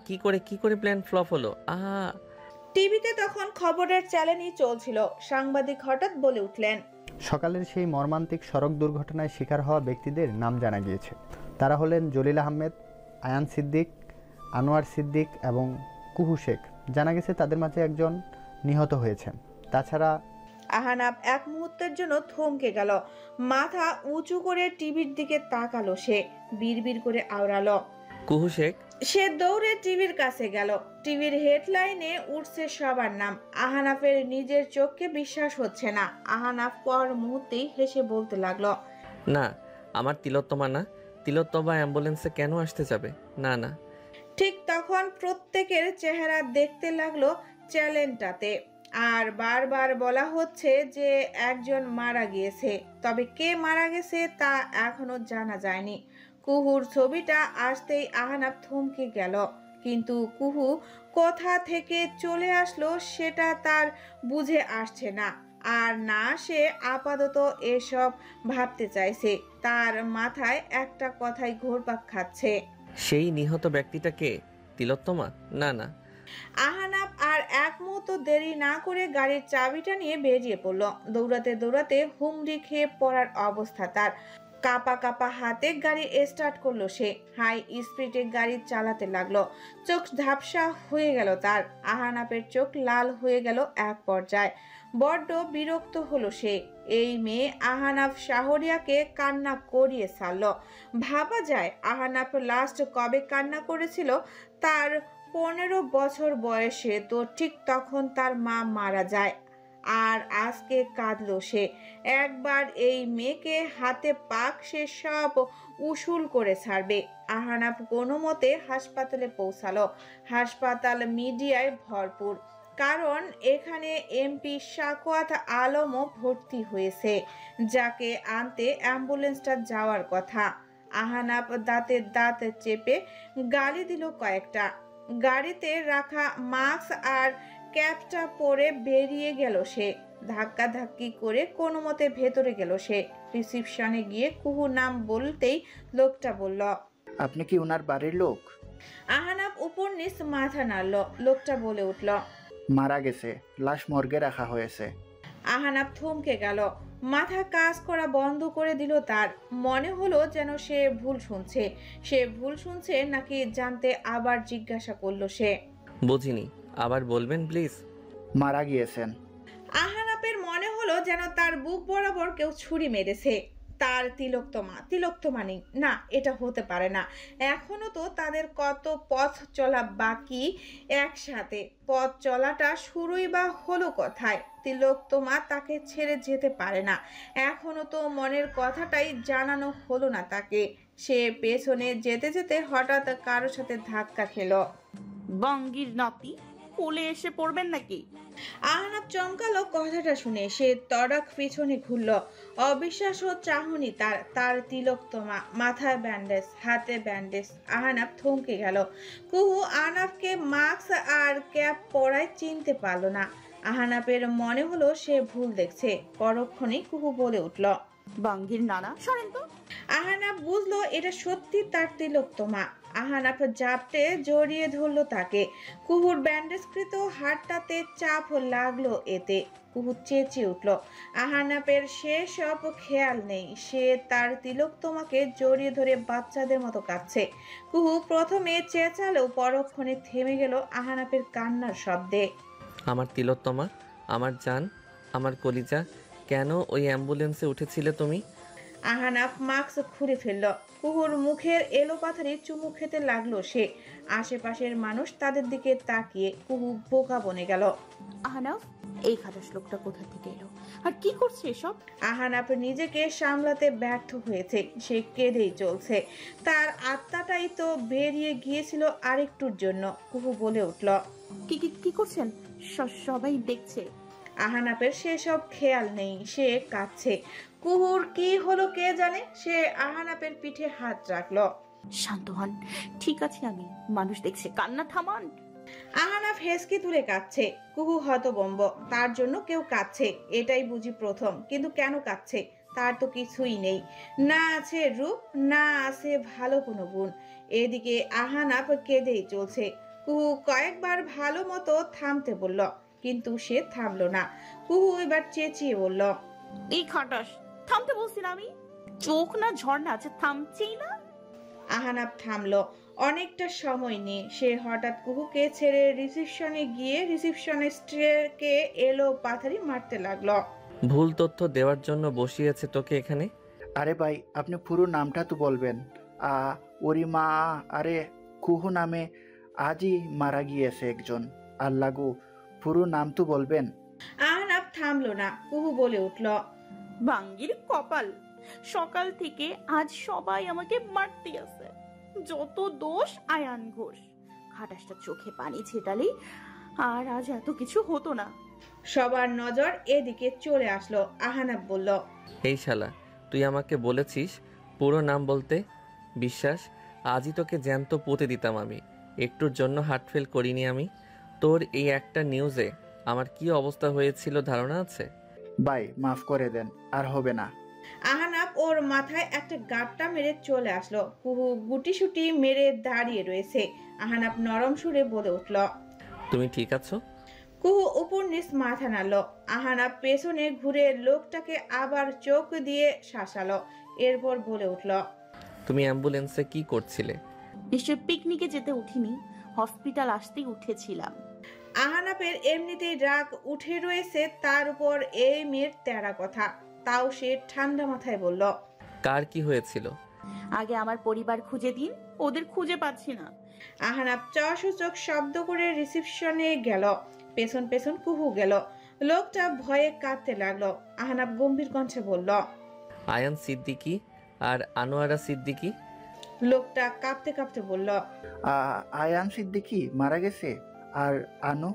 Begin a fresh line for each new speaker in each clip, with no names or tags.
কি করে plan flop হলো?
টিভিতে তখন খবরের চ্যানেলই চলছিল। সাংবাদিক হঠাৎ বলে উঠলেন,
সকালের সেই মর্মান্তিক সড়ক দুর্ঘটনায় শিকার হওয়া ব্যক্তিদের নাম জানা গিয়েছে। তারা হলেন জলিল আহমেদ, আয়ান সিদ্দিক, আনোয়ার সিদ্দিক এবং কুহু শেখ। জানা গেছে তাদের মাঝে একজন নিহত হয়েছেন। তাছাড়া
আহানাব এক মুহূর্তের জন্য থমকে গেল। মাথা উঁচু করে টিভির দিকে তাকালো। সে বিড়বিড় করে আওড়ালো,
কুহু শেখ।
সে দৌড়ে টিভির কাছে গেল। টিভির হেডলাইনে উঠছে সবার নাম। আহানাফের নিজের চোখকে বিশ্বাস হচ্ছে না। আহানাফ পর মুহূর্তেই হেসে বলতে লাগলো,
না, আমার তিলোত্তমা না। তিলোত্তমা অ্যাম্বুলেন্সে কেন আসতে যাবে? না না।
ঠিক তখন প্রত্যেকের চেহারা দেখতে লাগলো চ্যানেলটাতে। আর বারবার বলা হচ্ছে যে একজন মারা গিয়েছে, তবে কে মারা গেছে তা এখনো জানা যায়নি। কুহুর ছবিটা আসতেই আহানাব থমকে গেল। কিন্তু কুহু কোথা থেকে চলে আসলো সেটা তার বুঝে আসছে না। আর না সে আপাতত এসব ভাবতে চাইছে। তার মাথায় একটা কথাই ঘুরপাক খাচ্ছে,
সেই নিহত ব্যক্তিটা কে? তিলোত্তমা? না না।
আহানাব আর এক মুহূর্ত দেরি না করে গাড়ির চাবিটা নিয়ে বেরিয়ে পড়ল। দৌড়াতে দৌড়াতে হুমড়ি খেয়ে পড়ার অবস্থা তার। কাপা কাপা হাতে গাড়ি স্টার্ট করলো সে। হাই স্পিডে গাড়ি চালাতে লাগলো। চোখ ঝাপসা হয়ে গেল তার। আহানাপের চোখ লাল হয়ে গেল এক পর্যায়ে। বড্ড বিরক্ত হলো সে। এই মেয়ে আহানাফ শাহরিয়াকে কান্না করিয়ে ছাড়ল। ভাবা যায় আহানাফ লাস্ট কবে কান্না করেছিল? তার 15 বছর বয়সে। তো ঠিক তখন তার মা মারা যায়। আর আজকে কাঁদলো সে। একবার এই মেয়েকে হাতে পাক সে সব উসুল করে ছাড়বে। আহানাফ কোনো মতে হাসপাতালে পৌঁছালো। হাসপাতাল মিডিয়ায় ভরপুর, কারণ এখানে এমপি সাকওয়াত আলমও ভর্তি হয়েছে, যাকে আনতে অ্যাম্বুলেন্সটা যাওয়ার কথা। আহানাফ দাঁতে দাঁত চেপে গালি দিল কয়েকটা। গাড়িতে রাখা মাস্ক আর ক্যাপটা পরে বেরিয়ে গেল সে। ধাক্কাধাক্কি করে কোনো মতে ভেতরে গেল সে। রিসিপশনে গিয়ে কুহু নাম বলতেই লোকটা বলল,
আপনি কি ওনার বাড়ির লোক?
আহানাফ উপর নিচ মাথা নাড়ল। লোকটা বলে উঠল,
মারা গেছে, লাশ মর্গে রাখা হয়েছে।
আহানাফ থমকে গেল। মাথা কাজ করা বন্ধ করে দিল তার। মনে হলো যেন সে ভুল শুনছে। সে ভুল শুনছে নাকি জানতে আবার জিজ্ঞাসা করলো সে,
বুঝিনি, আবার বলবেন প্লিজ।
মারা গিয়েছেন।
আহানাপের মনে হলো যেন তার বুক বরাবর কেউ ছুরি মেরেছে। তার তিলোত্তমা নেই। না, এটা হতে পারে না। এখনো তো তাদের কত পথ চলা বাকি। একসাথে পথ চলাটা শুরুই বা হলো কোথায়? তিলোত্তমা তাকে ছেড়ে যেতে পারে না। এখনো তো মনের কথাটাই জানানো হলো না তাকে। সে পেছনে যেতে যেতে হঠাৎ কারোর সাথে ধাক্কা খেলো।
বঙ্গির নাতি, কোলে এসে পড়বেন নাকি?
আহনাব চমকালো কথাটা শুনে। সে তড়াক পিছনে ঘুরল। অবিশ্বাস্য চাহনি তার। তার তিলোত্তমা, মাথায় ব্যান্ডেজ, হাতে ব্যান্ডেজ। আহনাব থমকে গেল। কুহু আহনাবকে মাস্ক আর ক্যাপ পরায় চিনতে পারল না। আহনাবের মনে হলো সে ভুল দেখছে। পরক্ষণেই কুহু বলে উঠল,
বঙ্গির নানা, সরেন তো।
আহনাব বুঝলো এটা সত্যি তার তিলোত্তমা। আহনাফ জাপটে জড়িয়ে ধরলো তাকে। কুহুর ব্যান্ডেজকৃত হাতটাতে চাপ লাগলো এতে। কুহু চেঁচিয়ে উঠল। আহনাফের সেসব খেয়াল নেই। সে তার তিলোত্তমাকে জড়িয়ে ধরে বাচ্চাদের মতো কাঁদছে। কুহু প্রথমে চেঁচালেও পরক্ষণে থেমে গেল আহনাফের কান্নার শব্দে।
আমার তিলোত্তমা, আমার জান, আমার কলিজা, কেন ওই অ্যাম্বুলেন্সে উঠেছিলে তুমি?
আহনাফ মাস্ক খুলে ফেলল। কুহুর মুখের এলোপাথারি চুমু খেতে লাগলো সে। আশেপাশের মানুষ তাদের দিকে তাকিয়ে কুহু বোকা বনে গেল।
আহনাফ, এই খাটাস লোকটা কোথা থেকে এলো আর কি করছে এসব?
আহনাফ নিজেকে সামলাতে ব্যর্থ হয়েছে। সে কেঁদেই চলছে। তার আত্মাটাই তো বেরিয়ে গিয়েছিল আরেকটুর জন্য। কুহু বলে উঠল,
কি কি কি করছেন? সবাই দেখছে।
আহনাফের সেসব খেয়াল নেই। সে কাঁদছে। কুহুর কি হলো কে জানে। সে আহনাফের পিঠে হাত রাখলো।
শান্ত হন, ঠিক আছে আমি, মানুষ দেখছে, কান্না থামান।
আহনাফ হেসকি তুলে কাঁদছে। কুহু হতবম্ব। তার জন্য কেউ কাঁদছে, এটাই বুঝি প্রথম। কিন্তু কেন কাঁদছে? তার তো কিছুই নেই, না আছে রূপ, না আছে ভালো কোনো গুণ। এদিকে আহানাপ কেঁদেই চলছে। কুহু কয়েকবার ভালো মতো থামতে বলল, কিন্তু সে থামলো না। কুহু এবার চেঁচিয়ে বলল,
এই খাটাস, থামতে বলছি না আমি? চোখ না ঝর্ণা আছে, থামছেই না।
আহানাপ থামলো। অনেকটা সময় নিয়ে সে হঠাৎ কুহুকে ছেড়ে রিসিপশনে গিয়ে রিসিপশনিস্টকে এলো পাথারি মারতে লাগলো।
ভুল তথ্য দেওয়ার জন্য বসিয়েছে তোকে এখানে।
আরে ভাই, আপনি পুরো নামটা তো বলবেন। আ ওরি মা, আরে কুহু নামে আজই মারা গিয়েছে একজন। আল্লাহ গো, পুরো নাম তো বলবেন।
আহানাপ থামলো না। কুহু বলে উঠল,
ভাঙ্গির কপাল, সকাল থেকে আজ সবাই আমাকে মারতে আছে। যত দোষ আয়ান ঘোষ। খাটাসটা চোখে পানি ছেটালেই আর আজ এত কিছু হতো না।
সবার নজর এদিকে চলে আসলো। আহানাপ বলল,
এই শালা, তুই আমাকে বলেছিস পুরো নাম বলতে। বিশ্বাস, আজই তোকে জ্যান্ত পুঁতে দিতাম আমি। একটুর জন্য হার্ট ফেল করিনি আমি। তোর এই একটা নিউজে আমার কি অবস্থা হয়েছিল ধারণা আছে?
ভাই মাফ করে দেন, আর হবে না।
আহানাপ ওর মাথায় একটা গাঁটটা মেরে চলে আসলো। কুহু গুটিসুটি মেরে দাঁড়িয়ে রয়েছে। আহানাপ নরম সুরে বলে উঠল,
তুমি ঠিক আছো?
কুহু উপর নিচ মাথা নাড়ল। আহানাপ পেছনে ঘুরে লোকটাকে আবার চোখ দিয়ে শাসালো। এরপর বলে উঠল,
তুমি অ্যাম্বুলেন্সে কি করছিলে?
নিশ্চয় পিকনিকে যেতে উঠিনি, হসপিটাল আসতেই উঠেছিলাম।
আহানাপের এমনিতেই রাগ উঠে রয়েছে, তার উপর এই মেয়ের তেরা কথা। তাও সে ঠান্ডা মাথায় বলল,
কার কি হয়েছিল?
আগে আমার পরিবার খুঁজে দিন, ওদের খুঁজে পাচ্ছি না।
আহানাপ চোখ শব্দ করে রিসিপশনে গেল। পেছন পেছন কুহু গেল। লোকটা ভয়ে কাঁদতে লাগলো। আহানাপ গম্ভীর কণ্ঠে বলল,
আয়ান সিদ্দিকী আর আনোয়ারা সিদ্দিকী।
লোকটা কাঁপতে কাঁপতে বলল,
আয়ান সিদ্দিকী মারা গেছে। আর আনু?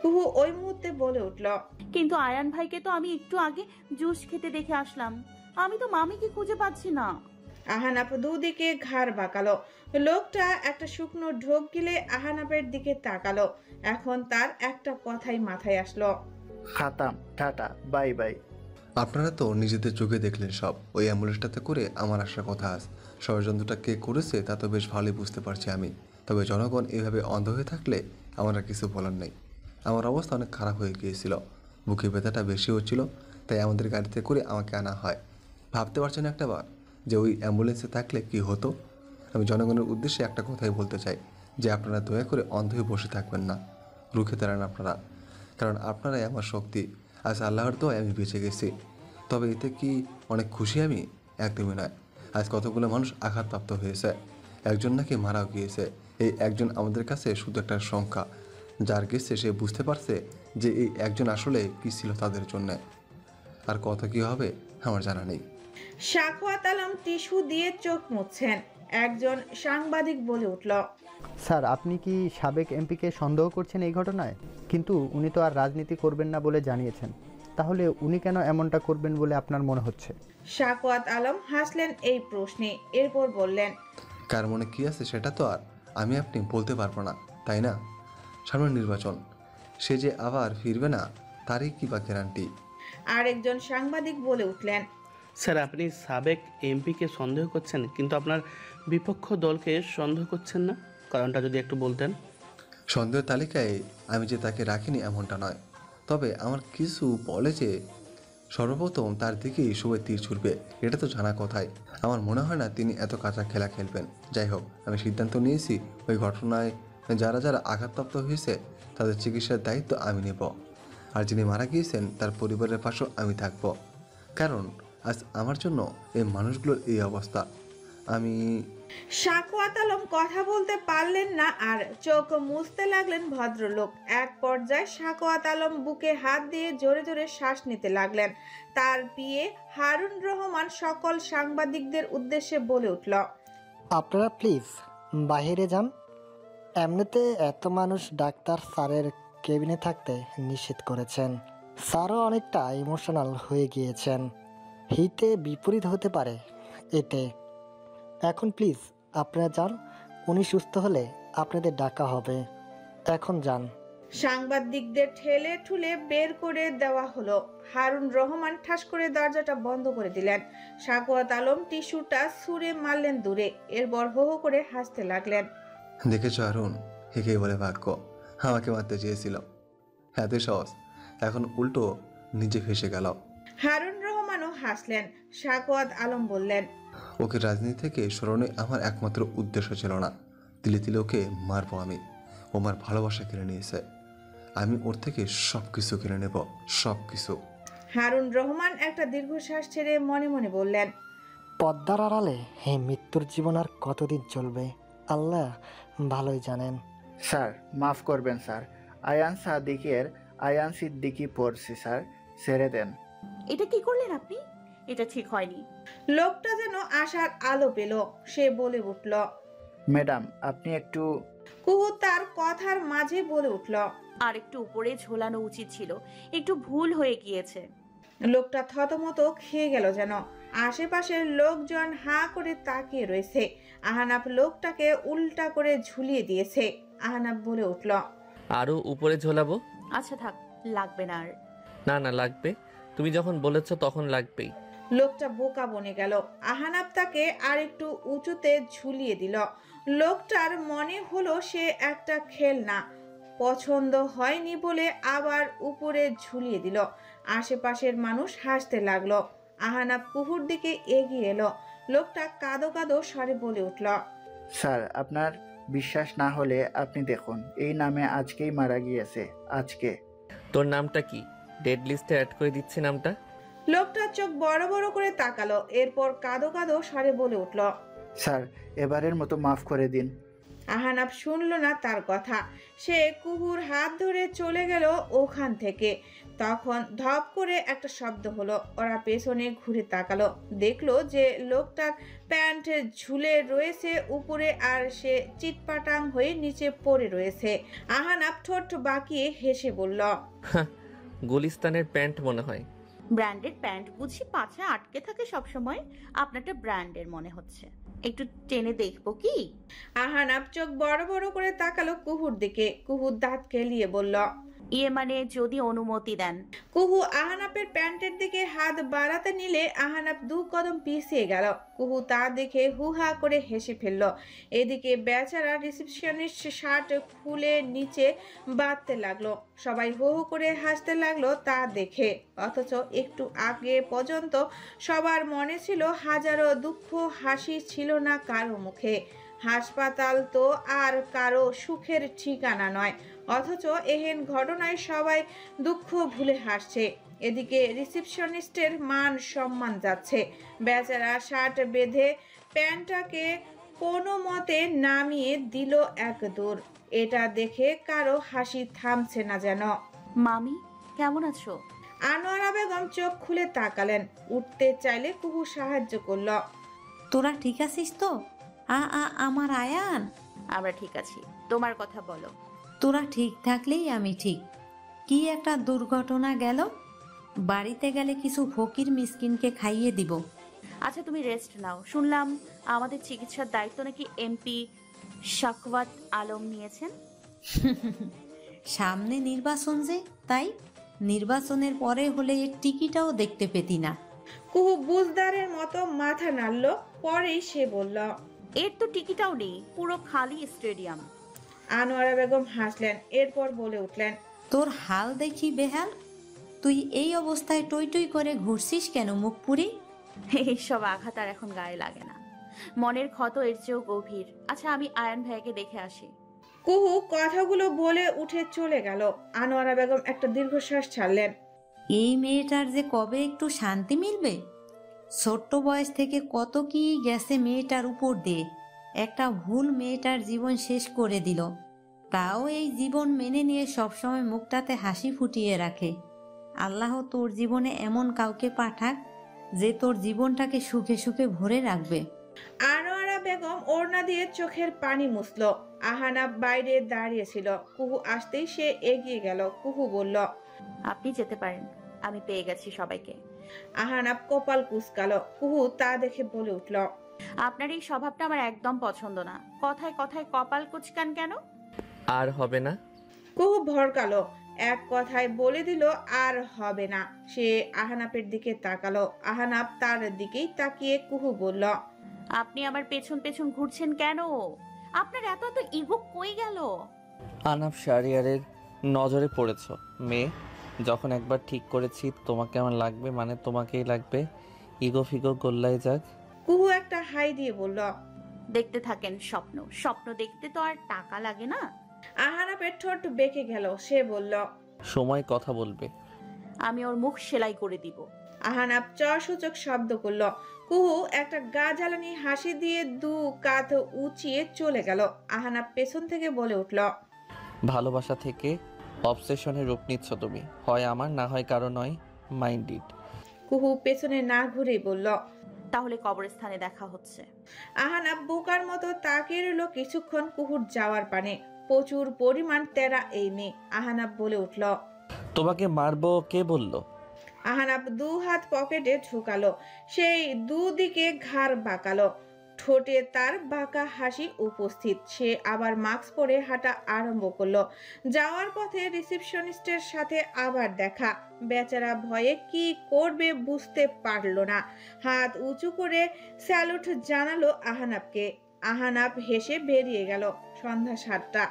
কুহু ওই মুহূর্তে বলে উঠল,
কিন্তু আয়ান ভাইকে তো আমি একটু আগে জুস খেতে দেখে আসলাম। আমি তো মামিকে খুঁজে পাচ্ছি না।
আহানাপ দুদিকে ঘাড় বাঁকালো। লোকটা একটা শুকনো ঢোক গিলে আহানাপের দিকে তাকালো। এখন তার একটা কথাই মাথায় আসলো,
খাতাম, টাটা, বাই বাই।
আপনারা তো নিজেদের চোখে দেখলেন সব। ওই অ্যাম্বুলেন্সটাতে করে আমার আসার কথা আজ। ষড়যন্ত্রটা কে করেছে তা তো বেশ ভালোই বুঝতে পারছি আমি। তবে জনগণ এভাবে অন্ধ হয়ে থাকলে আমার আর কিছু বলার নেই। আমার অবস্থা অনেক খারাপ হয়ে গিয়েছিল, বুকে ব্যথাটা বেশি হচ্ছিল, তাই আমাদের গাড়িতে করে আমাকে আনা হয়। ভাবতে পারছেন একটাবার যে ওই অ্যাম্বুলেন্সে থাকলে কি হতো? আমি জনগণের উদ্দেশ্যে একটা কথাই বলতে চাই, যে আপনারা দয়া করে অন্ধ হয়ে বসে থাকবেন না, রুখে দাঁড়ান আপনারা। কারণ আপনারাই আমার শক্তি। আজ আল্লাহর দোয়ায় আমি বেঁচে গেছি। তবে এতে কি অনেক খুশি আমি? একদমই নয়। আজ কতগুলো মানুষ আঘাতপ্রাপ্ত হয়েছে, একজন নাকি মারাও গিয়েছে। এই একজন আমাদের কাছে শুধু একটা সংখ্যা। যার গেছে সে বুঝতে পারছে যে এই একজন আসলে কী ছিল তাদের জন্যে। আর কত কী হবে আমার জানা নেই।
সাখওয়াত আলম টিস্যু দিয়ে চোখ মুছছেন। একজন সাংবাদিক বলে উঠল,
স্যার, আপনি কি সাবেক এমপিকে সন্দেহ করছেন এই ঘটনায়? কিন্তু উনি তো আর রাজনীতি করবেন না বলে জানিয়েছেন। তাহলে উনি কেন এমনটা করবেন বলে আপনার মনে হচ্ছে?
সাখওয়াত আলম হাসলেন এই প্রশ্নে। এরপর বললেন,
কার মনে কী আছে সেটা তো আর আমি আপনি বলতে পারবো না, তাই না? সামনে নির্বাচন, সে যে আবার ফিরবে না তারই কি বা গ্যারান্টি?
আরেকজন সাংবাদিক বলে উঠলেন,
স্যার, আপনি সাবেক এমপিকে সন্দেহ করছেন, কিন্তু আপনার বিপক্ষ দলকে সন্দেহ করছেন না। কারণটা যদি একটু বলতেন।
সন্দেহ তালিকায় আমি যে তাকে রাখিনি এমনটা নয়, তবে আমার কিছু বলে যে সর্বপ্রথম তার দিকেই সবাই তীর ছুড়বে, এটা তো জানা কথাই। আমার মনে হয় না তিনি এত কাঁচা খেলা খেলবেন। যাই হোক, আমি সিদ্ধান্ত নিয়েছি ওই ঘটনায় যারা যারা আঘাতপ্রাপ্ত হয়েছে তাদের চিকিৎসার দায়িত্ব আমি নেব। আর যিনি মারা গিয়েছেন তার পরিবারের পাশেও আমি থাকব। কারণ আজ আমার জন্য এই মানুষগুলোর এই অবস্থা। আমি
সাখওয়াত আলম কথা বলতে পারলেন না আর চোখ মুছতে লাগলেন ভদ্রলোক। এক পর্যায়ে সাখওয়াত আলম বুকে হাত দিয়ে জোরে জোরে শ্বাস নিতে লাগলেন। তার বিয়ে হারুন রহমান সকল সাংবাদিকদের উদ্দেশ্যে বলে উঠল,
আপনারা প্লিজ বাইরে যান। এমনিতে এত মানুষ ডাক্তার স্যারের কেবিনে থাকতে নিষেধ করেছেন। স্যারও অনেকটা ইমোশনাল হয়ে গিয়েছেন। হিতে বিপরীত হতে পারে এতে। এখন প্লিজ আপনারা যান, উনি সুস্থ হলে আপনাদের ডাকা হবে। এখন যান।
সাংবাদিকদের ঠেলে ঠুলে বের করে দেওয়া হলো। হারুন রহমান ঠাস করে দরজাটা বন্ধ করে দিলেন। সাকওয়াত আলম টিস্যুটা ছুঁড়ে মারলেন দূরে, এরপর হো হো করে হাসতে লাগলেন।
দেখেছো আরুন, একেই বলে ভাগ্য। আমাকে মারতে চেয়েছিল, এতই সহজ, এখন উল্টো নিজে ফেসে গেল।
হারুন রহমানও হাসলেন। সাকওয়াত আলম বললেন,
ওকে রাজনীতি থেকে সরানোই আমার একমাত্র উদ্দেশ্য ছিল না। তিলে তিলে ওকে মারবো আমি। ও আমার ভালোবাসা কেড়ে নিয়েছে, আমি ওর থেকে সব কিছু কেড়ে নেব, সব কিছু।
হারুন রহমান একটা দীর্ঘশ্বাস ছেড়ে মনে মনে বললেন,
পদ্মার আড়ালে এই মৃত্যুর জীবন আর কতদিন চলবে আল্লাহ ভালোই জানেন।
স্যার মাফ করবেন স্যার, আয়ান সিদ্দিকি পড়ছি স্যার, ছেড়ে দেন।
এটা কি করলেন আপনি? এটা ঠিক হয়নি।
লোকটা যেন আশার আলো পেল। সে বলে উঠল,
ম্যাডাম আপনি একটু।
কুহু তার কথার মাঝে বলে উঠল,
আর একটু উপরে ঝোলানো উচিত ছিল, একটু ভুল হয়ে গিয়েছে।
লোকটা থতমত খেয়ে গেল যেন। আশেপাশের লোকজন হাঁ করে তাকিয়ে রয়েছে। আহনাফ লোকটাকে উল্টা করে ঝুলিয়ে দিয়েছে। আহনাফ বলে উঠল,
আরও উপরে ঝোলাবো?
আচ্ছা থাক, লাগবে না আর।
না না, লাগবে, তুমি যখন বলেছো তখন লাগবেই।
লোকটা বোকা বনে গেল। আহনাফ তাকে আর একটু উঁচুতে ঝুলিয়ে দিল। লোকটার মনে হলো সে একটা খেলনা, পছন্দ হয়নি বলে আবার উপরে ঝুলিয়ে দিল। আশেপাশের মানুষ হাসতে লাগলো। আহনাফ কুহুর দিকে এগিয়ে এলো। লোকটা কাঁদো কাঁদো স্বরে বলে উঠল,
স্যার আপনার বিশ্বাস না হলে আপনি দেখুন, এই নামে আজকেই মারা গিয়েছে, আজকে।
তোর নামটা কি? ডেড লিস্টে অ্যাড করে দিচ্ছি নামটা।
লোকটা চোখ বড় বড় করে তাকালো, এরপর কাঁদো কাঁদো স্বরে বলে উঠল,
স্যার এবারের মতো মাফ করে দিন।
আহনাফ শুনল না তার কথা। সে কুহুর হাত ধরে চলে গেল ওখান থেকে। তখন ধপ করে একটা শব্দ হলো। ওরা পেছনে ঘুরে তাকালো, দেখলো যে লোকটার প্যান্ট ঝুলে রয়েছে উপরে, আর সে চিটপাটাং হয়ে নিচে পড়ে রয়েছে। আহনাফ ঠোঁট বাঁকিয়ে হেসে বলল,
গুলিস্তানের প্যান্ট মনে হয়।
ব্র্যান্ডেড প্যান্ট বুঝি পাছে আটকে থাকে সব সময়? আপনারটা ব্র্যান্ডের মনে হচ্ছে, একটু টেনে দেখবো কি?
আহনাফ চোখ বড় বড় করে তাকালো কুহুর দিকে। কুহুর দাঁত কেলিয়ে বলল,
ইয়ে মানে যদি অনুমতি দেন।
কুহু আহনাফের প্যান্টের দিকে হাত বাড়াতে নিলে আহনাফ 2 কদম পিছিয়ে গেল। কুহু তা দেখে হুহা করে হেসে ফেলল। এদিকে বেচারা রিসেপশনিস্ট শার্ট খুলে নিচে বাঁধতে লাগলো। সবাই হু হু করে হাসতে লাগলো তা দেখে। অথচ একটু আগে পর্যন্ত সবার মনে ছিল হাজারো দুঃখ, হাসি ছিল না কারো মুখে। হাসপাতাল তো আর কারো সুখের ঠিকানা নয়, অথচ এহেন ঘটনায় সবাই দুঃখ ভুলে হাসছে। এদিকে রিসেপশনিস্টের মান সম্মান যাচ্ছে। বেচারা শার্ট বেঁধে প্যান্টটাকে কোনো মতে নামিয়ে দিল এক দূর। এটা দেখে কারো হাসি থামছে না যেন।
মামি কেমন আছো?
আনোয়ারা বেগম চোখ খুলে তাকালেন। উঠতে চাইলে কুহু সাহায্য করল।
তোরা ঠিক আছিস তো? আমার আয়ান।
আমরা ঠিক আছি, তোমার কথা বলো।
তোরা ঠিক থাকলেই আমি ঠিক। কি একটা দুর্ঘটনা গেল, বাড়িতে গেলে কিছু ফকির মিসকিনকে খাইয়ে দিব।
আচ্ছা তুমি রেস্ট নাও। শুনলাম আমাদের চিকিৎসার দায়িত্ব নাকি এমপি সাকওয়াত আলম নিয়েছেন।
সামনে নির্বাচন যে, তাই নির্বাচনের পরে হলে এর টিকিটাও দেখতে পেতি না।
কুহু বুঝদারের মতো মাথা নাড়ল। পরেই সে বলল,
এর তো টিকিটাও নেই, পুরো খালি স্টেডিয়াম।
আনোয়ারা বেগম হাসলেন, এরপর বলে উঠলেন,
তোর হাল দেখি বেহাল, তুই এই অবস্থায় টই টই করে ঘুরছিস কেন মুখ পুরি?
এইসব আঘাত আর এখন গায়ে লাগে না, মনের ক্ষত এর চেয়েও গভীর। আচ্ছা আমি আয়ান ভাইকে দেখে আসি।
কুহু কথাগুলো বলে উঠে চলে গেল। আনোয়ারা বেগম একটা দীর্ঘশ্বাস ছাড়লেন।
এই মেয়েটার যে কবে একটু শান্তি মিলবে। ছোট্ট বয়স থেকে কত কি গেছে মেয়েটার উপর দিয়ে, একটা ভুল মেয়েটার জীবন শেষ করে দিল। তাও এই জীবন মেনে নিয়ে সবসময় মুখটাতে হাসি ফুটিয়ে রাখে। আল্লাহ তোর জীবনে এমন কাউকে পাঠাক যে তোর জীবনটাকে সুখে সুখে ভরে রাখবে।
আনোয়ারা বেগম ওড়না দিয়ে চোখের পানি মুছল। আহানাব বাইরে দাঁড়িয়েছিল। কুহু আসতেই সে এগিয়ে গেল। কুহু বলল,
আপনি যেতে পারেন, আমি পেয়ে গেছি সবাইকে।
আহানাব কপাল কুঁচকালো। কুহু তা দেখে বলে উঠল,
আপনার এই স্বভাবটা আমার একদম পছন্দ না। কথায় কথায় কপাল কুচকান কেন?
আর হবে না।
কুহু ভরকালো, এক কথায় বলে দিল আর হবে না। সে আহানাপের দিকে তাকালো। আহানাপ তার দিকেই তাকিয়ে কুহু বলল,
আপনি আমার পেছন পেছন ঘুরছেন কেন? আপনার এত এত ইগো কই গেল?
আহনাফ শাহরিয়ারের নজরে পড়েছ মেয়ে। যখন একবার ঠিক করেছি তোমাকে আমার লাগবে মানে তোমাকেই লাগবে। ইগো ফিগো গোল্লায় যাক।
কুহু একটা হাই দিয়ে বলল,
দেখতে থাকেন স্বপ্ন, স্বপ্ন দেখতে তো আর টাকা লাগে না।
আহানাপের ঠোঁট বেঁকে গেল। সে বলল,
সময় কথা বলবে।
আমি ওর মুখ সেলাই করে দিব।
আহানাপ চসূচক শব্দ করল। কুহু একটা গা জ্বালানি হাসি দিয়ে দু কাঁধ উঁচিয়ে চলে গেল। আহানাপ পেছন থেকে বলে উঠল,
ভালোবাসা থেকে অবসেশনের রূপ নিচ্ছ তুমি, হয় আমার না হয় কারো নয়। Mind it.
কুহু পেছনে না ঘুরেই বলল।
তাহলে কবরস্থানে দেখা হচ্ছে।
আহানাপ বোকার মতো তাকিয়ে রইল কিছুক্ষণ কুহুর যাওয়ার পানে। প্রচুর পরিমাণ তেরা এই মেয়ে। আহানাপ বলে উঠল,
তোমাকে মারবো কে বললো?
আহানাপ দু হাত পকেটে ঢুকালো। সেই দুদিকে ঘাড় বাঁকালো। ঠোঁটে তার বাঁকা হাসি উপস্থিত। সে আবার মাস্ক পরে হাঁটা আরম্ভ করলো। যাওয়ার পথে রিসেপশনিস্টের সাথে আবার দেখা। বেচারা ভয়ে কি করবে বুঝতে পারলো না। হাত উঁচু করে স্যালুট জানালো আহানাপকে। আহানাপ হেসে বেরিয়ে গেল। সন্ধ্যা 7টা।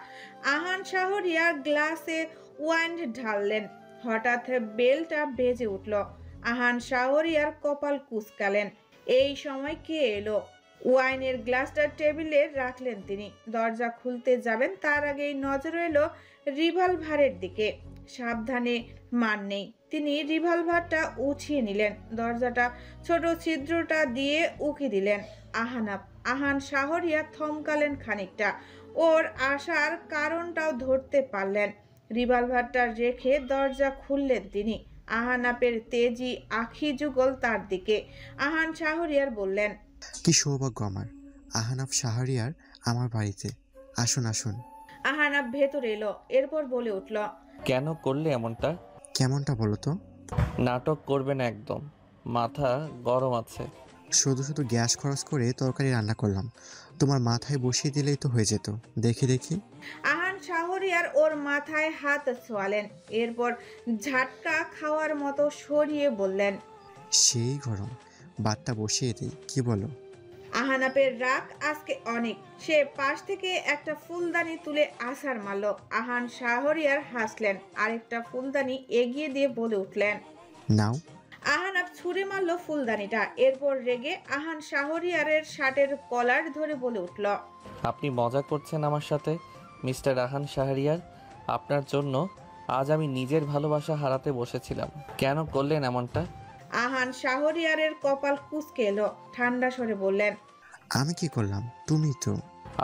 আহান শাহরিয়ার গ্লাসে ওয়াইন ঢাললেন। হঠাৎ বেলটা বেজে উঠল। আহান শাহরিয়ার কপাল কুঁচকালেন। এই সময় কে এলো? ওয়াইনের গ্লাসটা টেবিলে রাখলেন তিনি। দরজা খুলতে যাবেন তার আগেই নজর এলো রিভলভারের দিকে। সাবধানে মান নেই। তিনি রিভলভারটা উঠিয়ে নিলেন। দরজাটা ছোট ছিদ্রটা দিয়ে উকি দিলেন। আহান শাহরিয়া থমকালেন খানিকটা। ওর আসার কারণটাও ধরতে পারলেন। রিভলভারটা রেখে দরজা খুললেন তিনি। আহানাপের তেজি আখি যুগল তার দিকে। আহান শাহরিয়ার বললেন,
কি সৌভাগ্য আমার, আহনাফ শাহরিয়ার আমার বাড়িতে। আসুন আসুন।
আহানাপ ভেতরে এলো। এরপর বলে উঠল,
কেন করলে এমনটা?
কেমনটা বলো তো?
নাটক করবে না একদম। মাথা গরম আছে।
শুধু শুধু গ্যাস খরচ করে তরকারি রান্না করলাম, তোমার মাথায় বসিয়ে দিলেই তো হয়ে যেত। দেখি দেখি।
আহান শাহরিয়ার ওর মাথায় হাত ছোঁয়ালেন। এরপর ঝাটকা খাওয়ার মতো সরিয়ে বললেন,
সেই গরম, বাতটা বসিয়ে দিই, কি বলো?
আহানাপের রাগ আজকে অনেক। সে পাশ থেকে একটা ফুলদানি তুলে আছাড় মারল। আহান শাহরিয়ার হাসলেন। আরেকটা ফুলদানি এগিয়ে দিয়ে বলে উঠলেন,
নাও।
আহানাপ ছুঁড়ে মারল ফুলদানিটা। এরপর রেগে আহান শাহরিয়ারের শার্টের কলার ধরে বলে উঠল,
আপনি মজা করছেন আমার সাথে মিস্টার আহান শাহরিয়ার? আপনার জন্য আজ আমি নিজের ভালোবাসা হারাতে বসেছিলাম। কেন করলেন এমনটা?
আহান শাহরিয়ারের কপাল কুঁচকে এলো। ঠান্ডা স্বরে বললেন,
আমি কি করলাম? তুমি তো।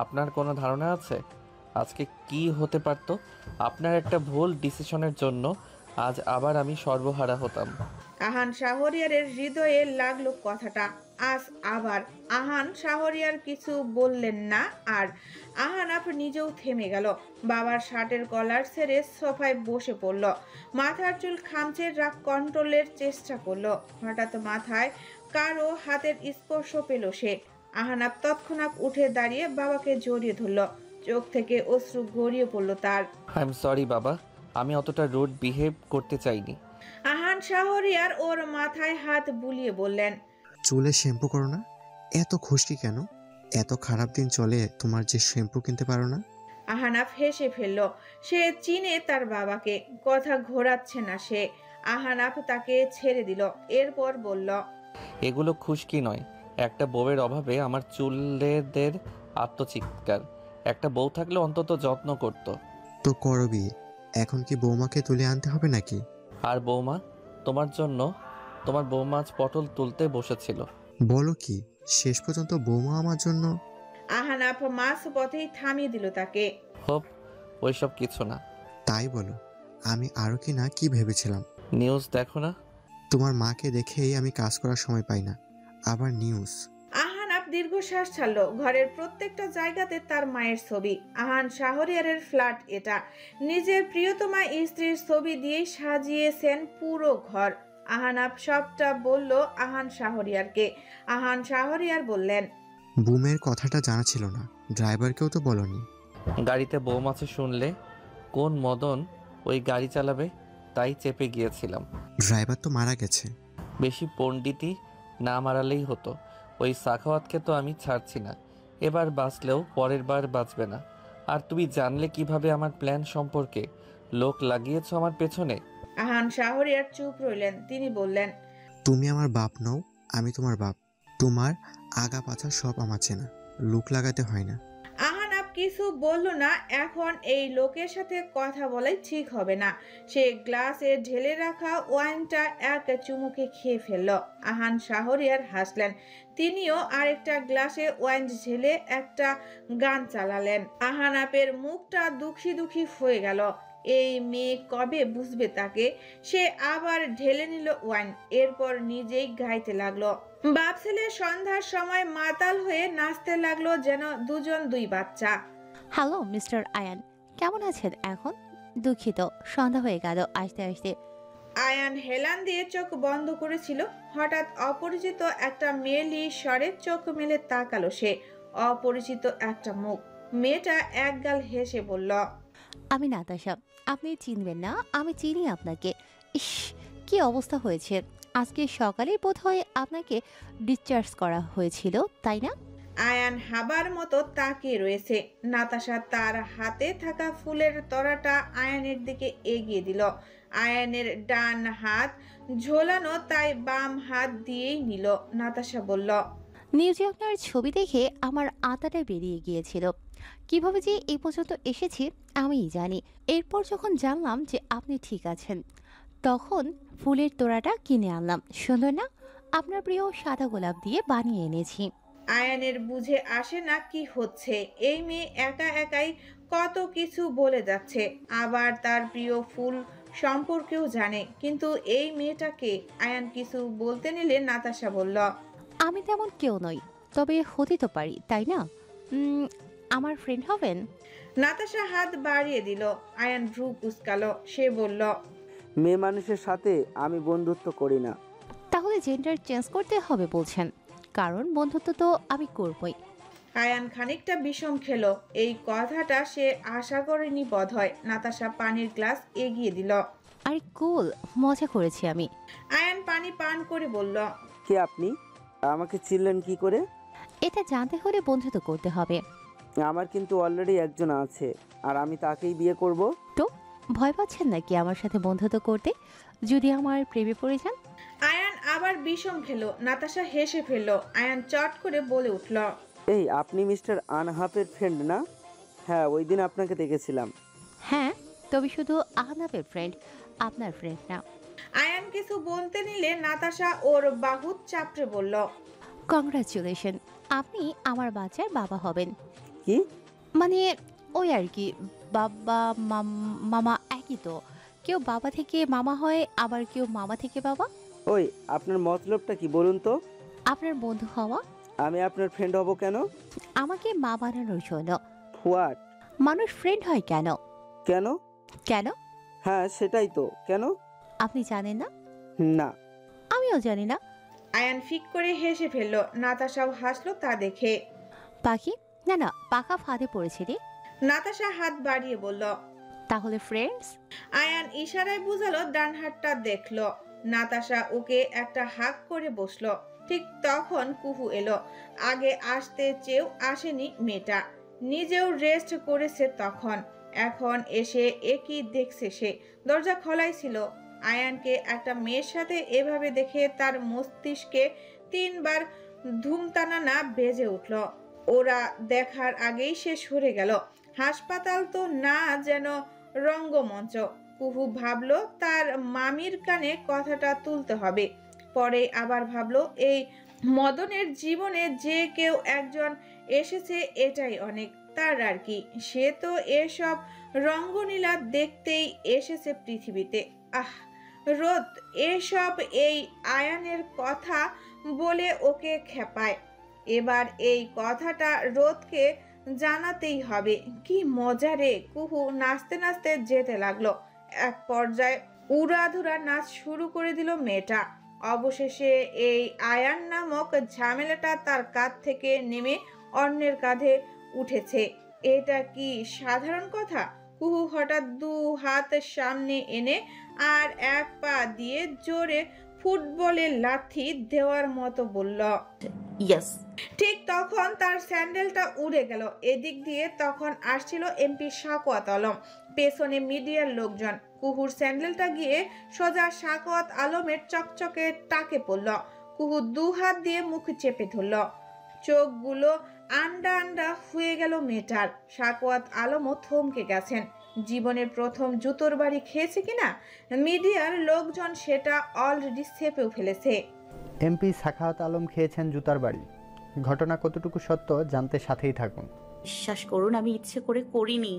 আপনার কোনো ধারণা আছে আজকে কি হতে পারত? আপনার একটা ভুল ডিসিশনের জন্য আজ আবার আমি সর্বহারা হতাম।
আহান শাহরিয়ারের হৃদয়ে লাগলো কথাটা। আজ আবার। আহান শাহরিয়ার কিছু বললেন না। আর আহানাপ নিজেও থেমে গেল। বাবার শার্টের কলার ছেড়ে সোফায় বসে পড়ল। মাথার চুল খামচে রাগ কন্ট্রোলের চেষ্টা করলো। হঠাৎ মাথায় কারো হাতের স্পর্শ পেল সে। আহানাপ তৎক্ষণাৎ উঠে দাঁড়িয়ে বাবাকে জড়িয়ে ধরল। চোখ থেকে অশ্রু গড়িয়ে পড়ল তার।
আই এম সরি বাবা, আমি অতটা রুড বিহেভ করতে চাইনি।
আহান শাহরিয়ার ওর মাথায় হাত বুলিয়ে বললেন,
চুলে শ্যাম্পু করো না? এত খুশকি কেন? এত খারাপ দিন চলে তোমার যে শ্যাম্পু কিনতে পারো না?
আহানাফ হেসে ফেলল। সে চিনে তার বাবাকে। কথা ঘোরাচ্ছে না সে। আহানাফ তাকে ছেড়ে দিল। এরপর বলল,
এগুলো খুশকি নয়, একটা বউয়ের অভাবে আমার চুলেদের আত্মচিৎকার। একটা বউ থাকলে অন্তত যত্ন করত।
তো করো বিয়ে। এখন কি বৌমাকে তুলে আনতে হবে নাকি?
আর বৌমা? তোমার জন্য তোমার বৌমা আজ পটল তুলতে বসেছিল।
বলো কি, শেষ পর্যন্ত বৌমা আমার জন্য?
আহানাফ মাঝ পথেই থামিয়ে দিল তাকে।
হোপ, ওইসব কিছু না।
তাই বলো, আমি আরও কি না কি ভেবেছিলাম।
নিউজ দেখো না?
তোমার মাকে দেখেই আমি কাজ করার সময় পাই না, আবার নিউজ।
আহানাফ দীর্ঘশ্বাস ছাড়ল। ঘরের প্রত্যেকটা জায়গাতে তার মায়ের ছবি। আহান শাহরিয়ারের ফ্ল্যাট এটা। নিজের প্রিয়তমা স্ত্রীর ছবি দিয়েই সাজিয়েছেন পুরো ঘর। আহানাফ সবটা বলল আহান শাহরিয়ারকে। আহান শাহরিয়ার বললেন,
বুমের কথাটা জানা ছিল না, ড্রাইভারকেও তো বলনি।
গাড়িতে বৌমা আছে শুনলে কোন মদন ওই গাড়ি চালাবে, তাই চেপে গিয়েছিলাম।
ড্রাইভার তো মারা গেছে।
বেশি পণ্ডিতি না মারালেই হতো। ওই সাখাওয়াতকে তো আমি ছাড়ছি না। এবার বাঁচলেও পরের বার বাঁচবে না। আর তুমি জানলে কিভাবে আমার প্ল্যান সম্পর্কে? লোক লাগিয়েছো আমার পেছনে।
আহান শাহরিয়ার চুপ রইলেন। তিনি বললেন,
তুমি আমার বাপ নও, আমি তোমার বাপ। তোমার আগা পাছা সব আমার চেনা, লোক লাগাতে হয় না।
আহানাব কিছু বলল না। এখন এই লোকের সাথে কথা বলাই ঠিক হবে না। সে গ্লাসে ঢেলে রাখা ওয়াইনটা এক চুমুকে খেয়ে ফেলল। আহান শাহরিয়ার হাসলেন। তিনিও আরেকটা গ্লাসে ওয়াইন ঢেলে একটা গান চালালেন। আহানাপের মুখটা দুঃখী দুঃখী হয়ে গেল। এই মেয়ে কবে বুঝবে তাকে? সে আবার ঢেলে নিল ওয়াইন, এরপর নিজেই গাইতে লাগলো। বাপ ছেলে সন্ধ্যার সময় মাতাল হয়ে নাচতে লাগলো যেন দুজন দুই বাচ্চা।
হ্যালো মিস্টার আয়ান, কেমন আছেন এখন? দুঃখিত, সন্ধ্যা হয়ে গেল আসতে আসতে।
আয়ান হেলান দিয়ে চোখ বন্ধ করেছিল। হঠাৎ অপরিচিত একটা মেয়েলি স্বরে চোখ মেলে তাকালো সে। অপরিচিত একটা মুখ। মেয়েটা একগাল হেসে বলল,
আমি নাতাশা, আপনি চিনবেন না, আমি চিনি আপনাকে। ইস, কি অবস্থা হয়েছে! আজকে সকালে বোধহয় আপনাকে ডিসচার্জ করা হয়েছিল, তাই না?
আয়ান হাবার মতো তাকিয়ে রয়েছে। নাতাশা তার হাতে থাকা ফুলের তোড়াটা আয়ানের দিকে এগিয়ে দিল। আয়ানের ডান হাত ঝোলানো, তাই বাম হাত দিয়েই নিল। নাতাশা বলল,
নিউজে আপনার ছবি দেখে আমার আতাটা বেরিয়ে গিয়েছিল। কিভাবে যে এই পর্যন্ত এসেছি আমিই জানি। এরপর যখন জানলাম যে আপনি ঠিক আছেন, তখন ফুলের তোড়াটা কিনে আনলাম। সুন্দর না? আপনার প্রিয় সাদা গোলাপ দিয়ে বানিয়ে এনেছি।
আয়ানের বুঝে আসে না কি হচ্ছে। এই মেয়ে একা একাই কত কিছু বলে যাচ্ছে, আবার তার প্রিয় ফুল সম্পর্কেও জানে। কিন্তু এই মেয়েটাকে আয়ান কিছু বলতে নিলে নাতাশা বলল,
আমি তেমন কেউ নই, তবে হতে তো পারি, তাই না? আমার ফ্রেন্ড হবেন?
নাতাশা হাত বাড়িয়ে দিল। আয়ান ভ্রু কুঁচকালো। সে বলল,
মেয়ে মানুষের সাথে আমি বন্ধুত্ব করি না।
তাহলে জেন্ডার চেঞ্জ করতে হবে বলছেন? কারণ বন্ধুত্ব তো আমি করবই।
আয়ান খানিকটা বিষম খেলো। এই কথাটা সে আশা করেনি বোধহয়। নাতাশা পানির গ্লাস এগিয়ে দিল।
আরে কুল, মজা করেছি আমি।
আয়ান পানি পান করে বলল,
কে আপনি? আমাকে চিনলেন কি করে?
এটা জানতে হলে বন্ধুত্ব করতে হবে।
আমার কিন্তু অলরেডি একজন আছে, আর আমি তাকেই বিয়ে করব।
তো ভয় পাচ্ছেন নাকি আমার সাথে বন্ধুত্ব করতে, যদি আমার প্রেমে পড়ে যান?
আয়ান আবার বিষম খেলো। নাতাশা হেসে ফেলল। আয়ান চট করে বলে উঠল,
এই আপনি মিস্টার আনহাফের ফ্রেন্ড না? হ্যাঁ, ওই দিন আপনাকে দেখেছিলাম।
হ্যাঁ, তবে শুধু আহনাফের ফ্রেন্ড, আপনার ফ্রেন্ড না।
আয়ান কিছু বলতে নিলে নাতাশা ওর বাহু চাপড়ে বলল,
কংগ্রাচুলেশন, আপনি আমার বাচ্চার বাবা হবেন।
কি
মানে ওই আর কি, বাবা মামা একই তো। কেউ বাবা থেকে মামা হয়, আবার কেউ মামা থেকে বাবা।
ওই আপনার মতলবটা কি বলুন তো?
আপনার বন্ধু হওয়া।
আমি আপনার ফ্রেন্ড হব কেন?
আমাকে মা বানানোর জন্য।
হোয়াট?
মানুষ ফ্রেন্ড হয় কেন?
কেন?
কেন?
হ্যাঁ সেটাই তো, কেন?
আপনি জানেন না?
না।
আমিও জানি না।
আয়ান ফিক করে হেসে ফেলল। নাতাশাও হাসলো তা দেখে।
পাখি? না না, পাখা ফাঁদে পড়েছে রে।
নাতাশা হাত বাড়িয়ে বলল,
তাহলে ফ্রেন্ডস?
আয়ান ইশারায় বুঝালো, ডান হাতটা দেখলো। নাতাশা ওকে একটা হাক করে বসলো। ঠিক তখন কুহু এলো। আগে আসতে চেয়েও আসেনি মেয়েটা। নিজেও রেস্ট করেছে তখন। এখন এসে একই দেখছে সে। দরজা খোলাই ছিল। আয়ানকে একটা মেয়ের সাথে এভাবে দেখে তার মস্তিষ্কে 3 বার ধুমতানানা বেজে উঠল। ওরা দেখার আগেই সে সরে গেল। হাসপাতাল তো না, যেন রঙ্গমঞ্চ। কুহু ভাবলো তার মামির কানে কথাটা তুলতে হবে। পরে আবার ভাবলো এই মদনের জীবনে যে কেউ একজন এসেছে এটাই অনেক। তার আর কি, সে তো এসব রঙ্গনীলা দেখতেই এসেছে পৃথিবীতে। আহ রোদ এসব এই আয়ানের কথা বলে ওকে খেপায়। এবার এই কথাটা রোদকে জানাতেই হবে। কি মজা রে! কুহু নাচতে নাচতে যেতে লাগলো। এক পর্যায়ে উড়াধুরা নাচ শুরু করে দিল মেয়েটা। অবশেষে এই আয়ান নামক ঝামেলাটা তার কাঁধ থেকে নেমে অন্যের কাঁধে উঠেছে। এটা কি সাধারণ কথা? কুহু হঠাৎ 2 হাত সামনে এনে আর এক পা দিয়ে জোরে ফুটবলের লাথি দেওয়ার মতো বলল,
ইয়েস।
ঠিক তখন তার স্যান্ডেলটা উড়ে গেল। এদিক দিয়ে তখন আসছিল এমপি সাকওয়াত আলম, পেছনে মিডিয়ার লোকজন। কুহুর স্যান্ডেলটা গিয়ে সোজা সাকওয়াত আলমের চকচকে টাকে পড়ল। কুহু 2 হাত দিয়ে মুখ চেপে ধরল, চোখগুলো আন্ডা আন্ডা হয়ে গেল মেয়েটার। সাকওয়াত আলমও থমকে গেছেন। জীবনের প্রথম জুতোর বাড়ি খেয়েছে কিনা মিডিয়ার লোকজন সেটা অলরেডি চেপেও ফেলেছে।
এমপি সাখাওয়াত আলম খেয়েছেন জুতার বাড়ি। ঘটনা কতটুকু সত্য জানতে সাথেই থাকুন।
বিশ্বাস করুন আমি ইচ্ছে করে করিনি।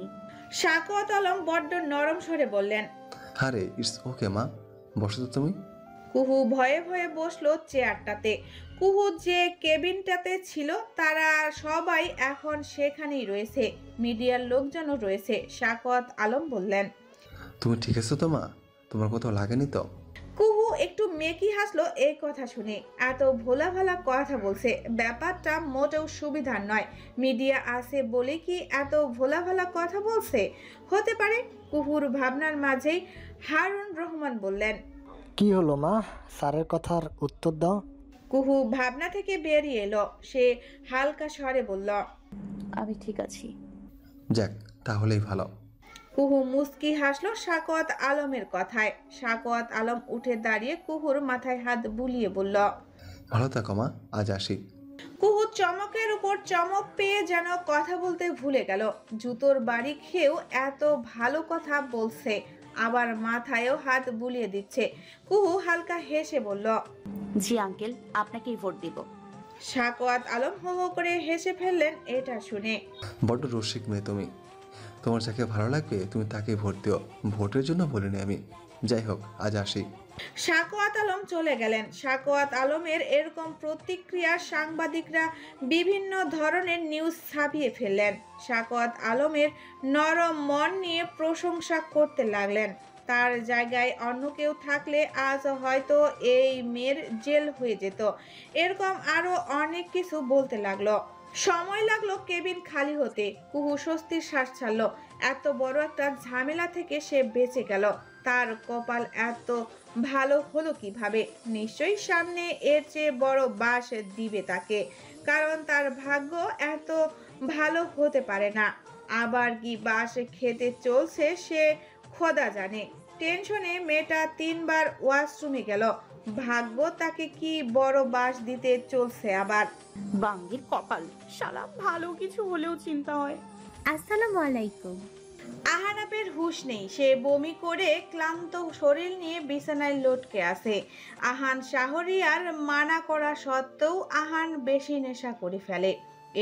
সাকওয়াত আলম বড্ড নরম স্বরে বললেন,
আরে ইটস ওকে মা, বসো তো তুমি।
কুহু ভয়ে ভয়ে বসলো চেয়ারটাতে। কুহু যে কেবিনটাতে ছিল তারা সবাই এখন সেখানেই রয়েছে, মিডিয়ার লোকজনও রয়েছে। সাকওয়াত আলম বললেন,
তুমি ঠিক আছো তো মা? তোমার কোথাও লাগেনি তো?
কুহু একটু মেকি হাসলো এই কথা শুনে। এত ভোলা ভালা কথা বলছে, ব্যাপারটা মোটেও সুবিধার নয়। মিডিয়া আছে বলে কি এত ভোলা ভালা কথা বলছে? হতে পারে। কুহুর ভাবনার মাঝেই হারুন রহমান বললেন,
কি হলো মা, স্যারের কথার উত্তর দাও।
কুহু ভাবনা থেকে বেরিয়ে এলো। সে হালকা স্বরে বলল,
আমি ঠিক আছি।
যাক, তাহলেই ভালো।
কুহু মুস্কি হাসলো সাকওয়াত আলমের কথায়। সাকওয়াত আলম উঠে দাঁড়িয়ে কুহুর মাথায় হাত বুলিয়ে বলল,
ভালো থাকো মা, আজ আসি।
কুহু চমকের উপর চমক পেয়ে যেন কথা বলতে ভুলে গেল। জুতোর বাড়ি খেয়েও এত ভালো কথা বলছে, আবার মাথায়ও হাত বুলিয়ে দিচ্ছে। কুহু হালকা হেসে বলল,
জি আঙ্কেল, আপনাকেই ভোট দিব।
সাকওয়াত আলম হো হো করে হেসে ফেললেন এটা শুনে।
বড্ড রসিক মেয়ে তুমি। তোমার যাকে ভালো লাগবে তুমি তাকে ভোট দিও, ভোটের জন্য বলিনি আমি। যাই হোক, আজ আসি।
সাকওয়াত আলম চলে গেলেন। সাকওয়াত আলমের এরকম প্রতিক্রিয়া সাংবাদিকরা বিভিন্ন ধরনের নিউজ ছাপিয়ে ফেললেন। সাকওয়াত আলমের নরম মন নিয়ে প্রশংসা করতে লাগলেন। তার জায়গায় অন্য কেউ থাকলে আজ হয়তো এই মেয়ের জেল হয়ে যেত। এরকম আরো অনেক কিছু বলতে লাগলো। সময় লাগলো কেবিন খালি হতে। কুহু স্বস্তির শ্বাস ছাড়ল। এত বড় একটা ঝামেলা থেকে সে বেঁচে গেল। তার কপাল এত ভালো হলো কিভাবে? নিশ্চয়ই সামনে এর চেয়ে বড় বাস দিবে তাকে, কারণ তার ভাগ্য এত ভালো হতে পারে না। আবার কি বাস খেতে চলছে সে খোদা জানে। টেনশনে মেয়েটা 3 বার ওয়াশরুমে গেল। ভাগ্য তাকে কি বড় বাস দিতে চলছে আবার।
বাঙ্গির কপাল, শালা ভালো কিছু হলেও চিন্তা হয়।
আসসালামু আলাইকুম।
আহানাপের হুঁশ নেই। সে বমি করে ক্লান্ত শরীর নিয়ে বিছানায় লটকে আছে। আহান শাহরিয়ার মানা করা সত্ত্বেও আহান বেশি নেশা করে ফেলে।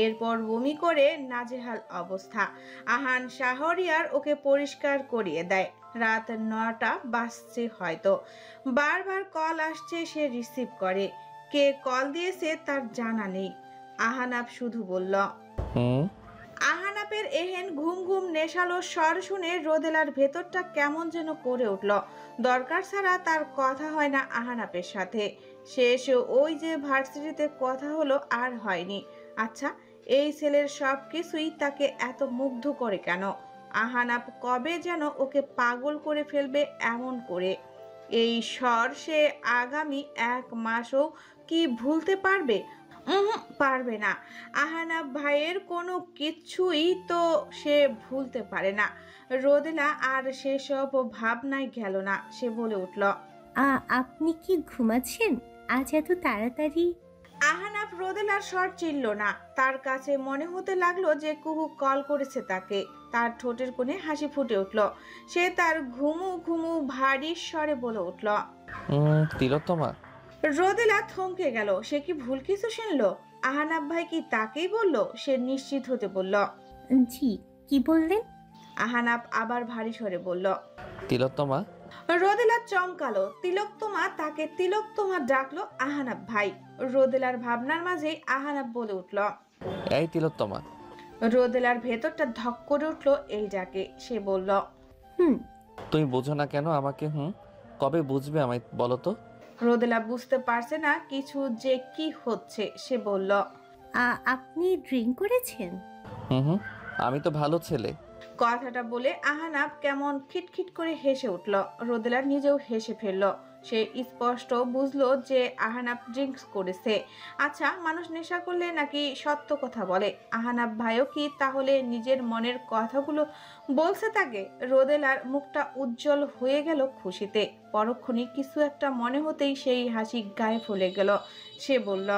এরপর বমি করে নাজেহাল অবস্থা। আহান শাহরিয়ার ওকে পরিষ্কার করিয়ে দেয়। রাত 9টা বাজছে হয়তো। বারবার কল আসছে, সে রিসিভ করে। কে কল দিয়েছে তার জানা নেই। আহানাপ শুধু বলল, আহানাপের এহেন ঘুম ঘুম নেশালো স্বর শুনে রোদেলার ভেতরটা কেমন যেন করে উঠল। দরকার ছাড়া তার কথা হয় না আহানাপের সাথে। শেষ ওই যে ভার্সিটিতে কথা হলো আর হয়নি। আচ্ছা, এই ছেলের সব কিছুই তাকে এত মুগ্ধ করে কেন? আহানাপ কবে যেন ওকে পাগল করে ফেলবে এমন করে। এই স্বর সে আগামী 1 মাসও কি ভুলতে পারবে? পারবে না। আহানাপ ভাইয়ের কোনো কিছুই তো সে ভুলতে পারে না। রোদেলা আর সেসব ভাবনায় গেল না। সে বলে উঠল,
আপনি কি ঘুমাচ্ছেন আজ এত তাড়াতাড়ি?
আহানাপ রোদেলার স্বর চিনল না। তার কাছে মনে হতে লাগলো যে কুহু কল করেছে তাকে। তার ঠোঁটের কোণে হাসি ফুটে উঠল। সে তার ঘুমু ঘুমু ভারী স্বরে বলে উঠল,
তিলোত্তমা।
রোদেলা থমকে গেল। সে কি ভুল কিছু শুনলো? আহানাপ ভাই কি তাকেই বলল? সে নিশ্চিত হতে বলল,
জি, কি বললেন?
আহানাপ আবার ভারী স্বরে বলল,
তিলোত্তমা।
রোদেলা চমকালো। তিলোত্তমা তাকে তিলোত্তমা ডাকলো আহানাপ ভাই। রোদেলার ভাবনার মাঝেই আহানাপ বলে উঠল,
এই তিলোত্তমা।
রোদেলার ভেতরটা ধক করে উঠল এই ডাকে। সে বলল,
তুমি বোঝো না কেন আমাকে? কবে বুঝবে আমায় বলো তো?
রোদেলা বুঝতে পারছে না কিছু যে কি হচ্ছে। সে বলল,
আপনি ড্রিঙ্ক করেছেন?
আমি তো ভালো ছেলে।
কথাটা বলে আহানাব কেমন খিটখিট করে হেসে উঠল। রোদেলা নিজেও হেসে ফেলল। সে স্পষ্ট বুঝলো যে আহানাব ড্রিঙ্কস করেছে। আচ্ছা, মানুষ নেশা করলে নাকি সত্য কথা বলে? আহানাব ভাইও কি তাহলে নিজের মনের কথাগুলো বলছে তাকে? রোদেলার মুখটা উজ্জ্বল হয়ে গেল খুশিতে। পরক্ষণে কিছু একটা মনে হতেই সেই হাসি গায়ে ফুলে গেল। সে বলল,